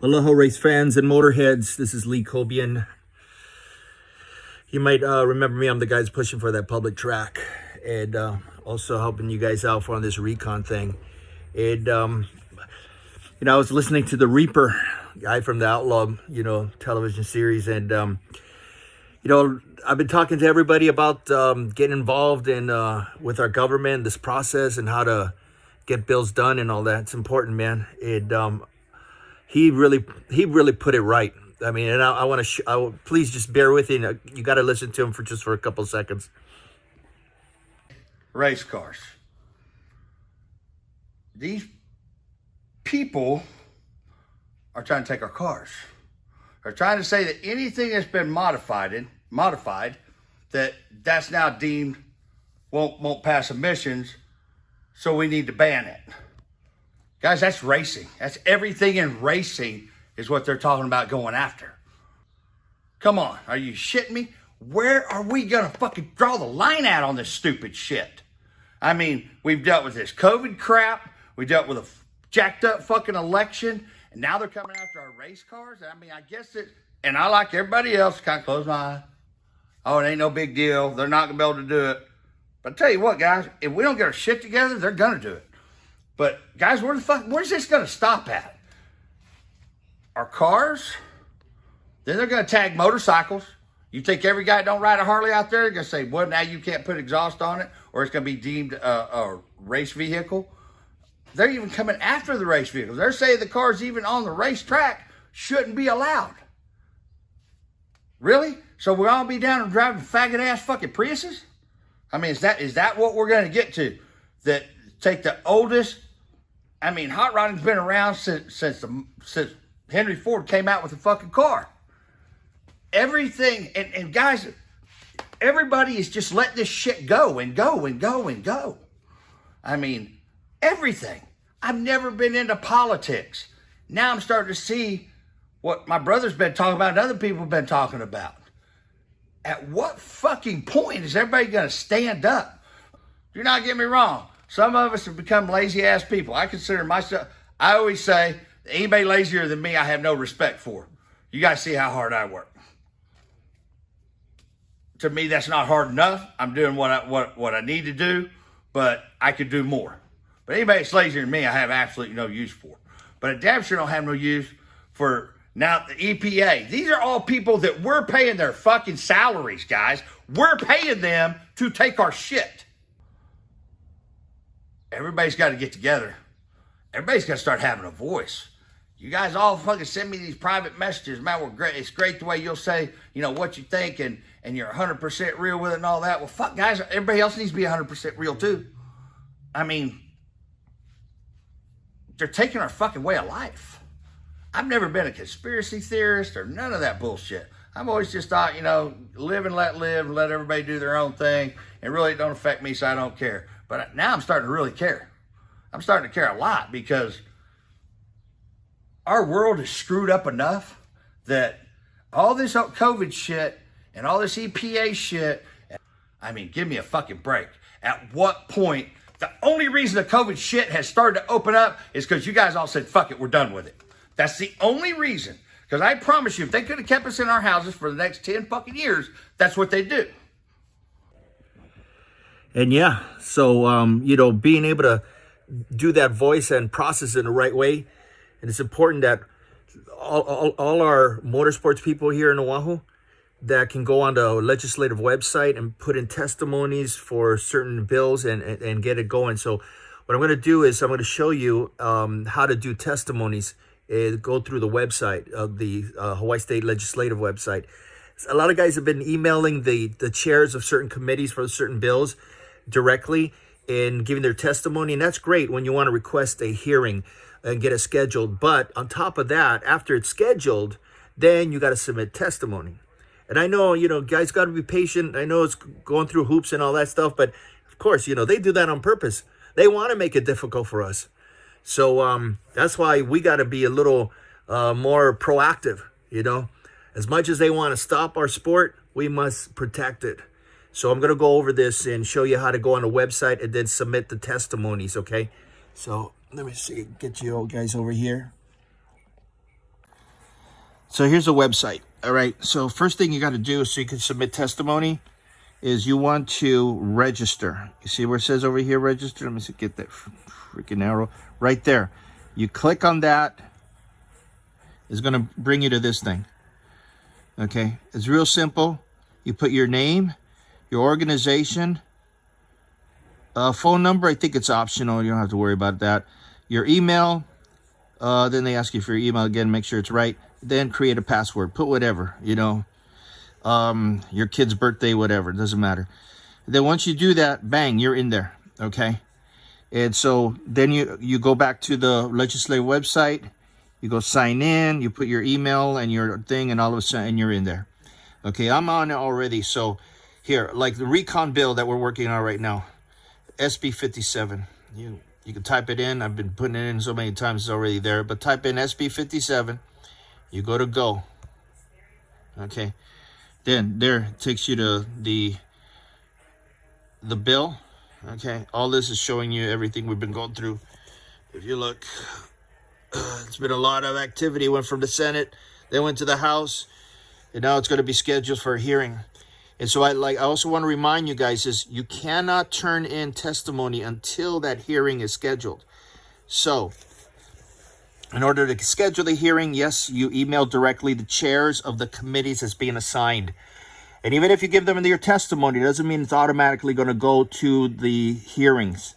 Aloha race fans and motorheads, this is Lee Cobian. You might remember me, I'm the guy pushing for that public track and also helping you guys out for on this recon thing. And, I was listening to the Reaper guy from the Outlaw, television series. And, I've been talking to everybody about getting involved in with our government, this process and how to get bills done and all that. It's important, man. He really put it right. I mean, and I want to. Please just bear with you. You got to listen to him for a couple of seconds. Race cars. These people are trying to take our cars. They're trying to say that anything that's been modified, that's now deemed won't pass emissions, so we need to ban it. Guys, that's racing. That's everything in racing is what they're talking about going after. Come on, are you shitting me? Where are we gonna fucking draw the line at on this stupid shit? I mean, we've dealt with this COVID crap. We dealt with a jacked up fucking election. And now they're coming after our race cars. I mean, I guess and I like everybody else, kind of close my eye. Oh, it ain't no big deal. They're not gonna be able to do it. But I tell you what, guys, if we don't get our shit together, they're gonna do it. But guys, where's this gonna stop at? Our cars? Then they're gonna tag motorcycles. You think every guy that don't ride a Harley out there, they're gonna say, well, now you can't put exhaust on it, or it's gonna be deemed a race vehicle. They're even coming after the race vehicles. They're saying the cars even on the racetrack shouldn't be allowed. Really? So we'll all be down and driving faggot ass fucking Priuses? I mean, is that what we're gonna get to? That take the oldest. I mean, hot rodding's been around since Henry Ford came out with a fucking car. Everything, and guys, everybody is just letting this shit go and go and go and go. I mean, everything. I've never been into politics. Now I'm starting to see what my brother's been talking about and other people have been talking about. At what fucking point is everybody going to stand up? Do not get me wrong. Some of us have become lazy ass people. I consider myself, I always say, anybody lazier than me, I have no respect for. You guys see how hard I work. To me, that's not hard enough. I'm doing what I need to do, but I could do more. But anybody that's lazier than me, I have absolutely no use for. But I damn sure don't have no use for now the EPA. These are all people that we're paying their fucking salaries, guys. We're paying them to take our shit. Everybody's got to get together. Everybody's got to start having a voice. You guys all fucking send me these private messages. Man, we're great. It's great the way you'll say, what you think and you're 100% real with it and all that. Well, fuck, guys, everybody else needs to be 100% real too. I mean, they're taking our fucking way of life. I've never been a conspiracy theorist or none of that bullshit. I've always just thought, live and let everybody do their own thing. And really it don't affect me, so I don't care. But now I'm starting to really care. I'm starting to care a lot because our world is screwed up enough that all this COVID shit and all this EPA shit, I mean, give me a fucking break. At what point, the only reason the COVID shit has started to open up is because you guys all said, fuck it, we're done with it. That's the only reason. Because I promise you, if they could have kept us in our houses for the next 10 fucking years, that's what they do. And yeah, so, being able to do that voice and process it in the right way. And it's important that all our motorsports people here in Oahu that can go on the legislative website and put in testimonies for certain bills and get it going. So what I'm going to do is I'm going to show you how to do testimonies. Go through the website of the Hawaii State Legislative website. A lot of guys have been emailing the chairs of certain committees for certain bills directly and giving their testimony. And that's great when you want to request a hearing and get it scheduled. But on top of that, after it's scheduled, then you got to submit testimony. And I know, guys got to be patient. I know it's going through hoops and all that stuff. But of course, they do that on purpose. They want to make it difficult for us. So that's why we got to be a little more proactive, As much as they want to stop our sport, we must protect it. So I'm going to go over this and show you how to go on the website and then submit the testimonies, okay? So let me see, get you guys over here. So here's a website. All right. So first thing you got to do so you can submit testimony is you want to register. You see where it says over here, register? Let me see, get that freaking arrow right there. You click on that. It's going to bring you to this thing. Okay. It's real simple. You put your name, your organization, phone number. I think it's optional. You don't have to worry about that. Your email. Then they ask you for your email again. Make sure it's right. Then create a password. Put whatever, your kid's birthday, whatever. It doesn't matter. Then once you do that, bang, you're in there. Okay. And so then you go back to the legislative website. You go sign in. You put your email and your thing, and all of a sudden you're in there. Okay. I'm on it already. So here, like the recon bill that we're working on right now, SB 57. You can type it in. I've been putting it in so many times, it's already there. But type in SB 57. You go to go. Okay. Then there it takes you to the bill. Okay. All this is showing you everything we've been going through. If you look, it's been a lot of activity. It went from the Senate, then went to the House, and now it's going to be scheduled for a hearing. And so I also want to remind you guys is you cannot turn in testimony until that hearing is scheduled. So in order to schedule the hearing, yes, you email directly the chairs of the committees that's being assigned. And even if you give them your testimony, it doesn't mean it's automatically going to go to the hearings,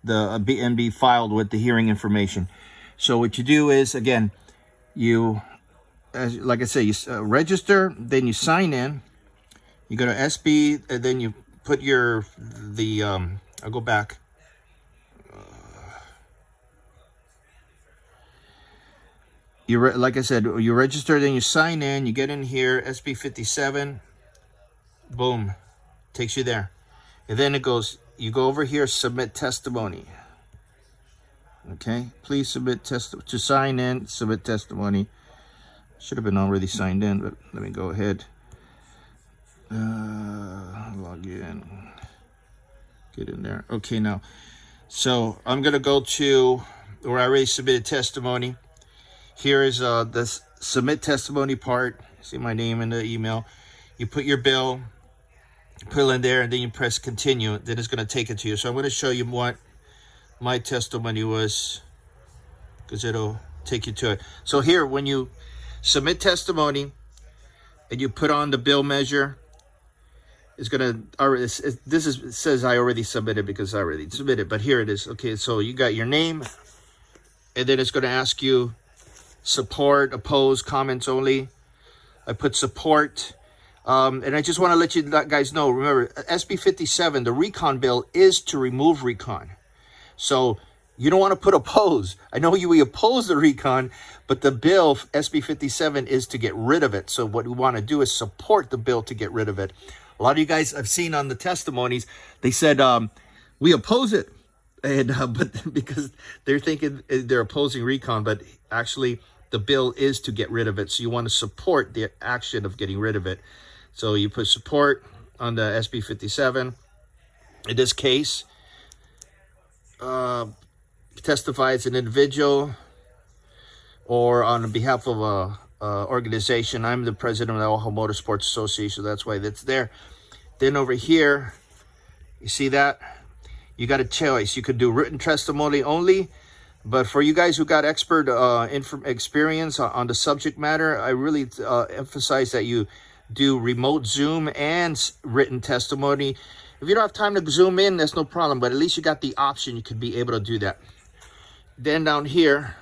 and be filed with the hearing information. So what you do is, again, like I say, you register, then you sign in. You go to SB, and then you put I'll go back. Like I said, you register, then you sign in, you get in here, SB 57, boom, takes you there. And then it goes, you go over here, submit testimony. Okay, please submit to sign in, submit testimony. Should have been already signed in, but let me go ahead. Log in, get in there. Okay, now, so I'm going to go to where I already submitted testimony. Here is the submit testimony part. See my name in the email. You put your bill, put it in there, and then you press continue. Then it's going to take it to you. So I'm going to show you what my testimony was, because it'll take you to it. So here, when you submit testimony and you put on the bill measure, it's going to, it says I already submitted because I already submitted, but here it is. Okay, so you got your name, and then it's going to ask you support, oppose, comments only. I put support. And I just want to let you guys know, remember, SB 57, the recon bill is to remove recon. So you don't want to put oppose. I know we oppose the recon, but the bill, SB 57, is to get rid of it. So what we want to do is support the bill to get rid of it. A lot of you guys I've seen on the testimonies, they said, we oppose it. And but because they're thinking they're opposing recon, but actually the bill is to get rid of it. So you want to support the action of getting rid of it. So you put support on the SB 57. In this case, testify as an individual or on behalf of a organization. I'm the president of the Ohio Motorsports Association, so that's why that's there. Then over here, you see that? You got a choice. You could do written testimony only, but for you guys who got expert experience on the subject matter, I really emphasize that you do remote Zoom and written testimony. If you don't have time to zoom in, that's no problem, but at least you got the option. You could be able to do that. Then down here,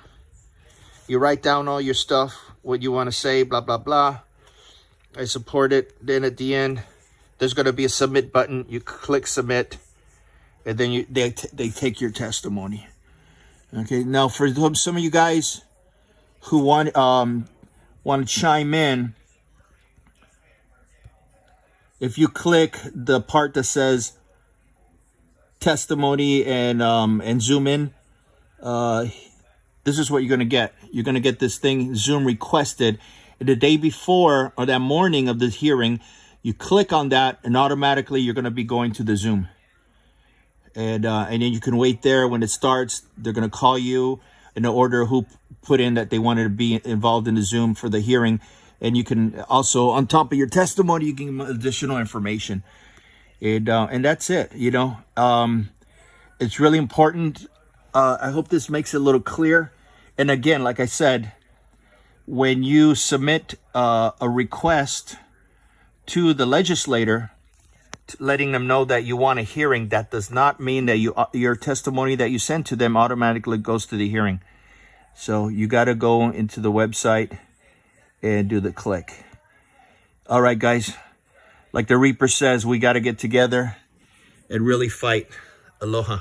you write down all your stuff, what you want to say, blah, blah, blah. I support it. Then at the end, there's going to be a submit button. You click submit, and then they take your testimony. Okay, now for some of you guys who want to chime in, if you click the part that says testimony and zoom in, this is what you're going to get. You're going to get this thing, Zoom requested. And the day before or that morning of the hearing, you click on that and automatically you're going to be going to the Zoom. And then you can wait there. When it starts, they're going to call you. an order who put in that they wanted to be involved in the Zoom for the hearing. And you can also, on top of your testimony, you can give additional information. And that's it, it's really important. I hope this makes it a little clear. And again, like I said, when you submit a request to the legislator, letting them know that you want a hearing, that does not mean that your testimony that you send to them automatically goes to the hearing. So you got to go into the website and do the click. All right, guys. Like the Reaper says, we got to get together and really fight. Aloha.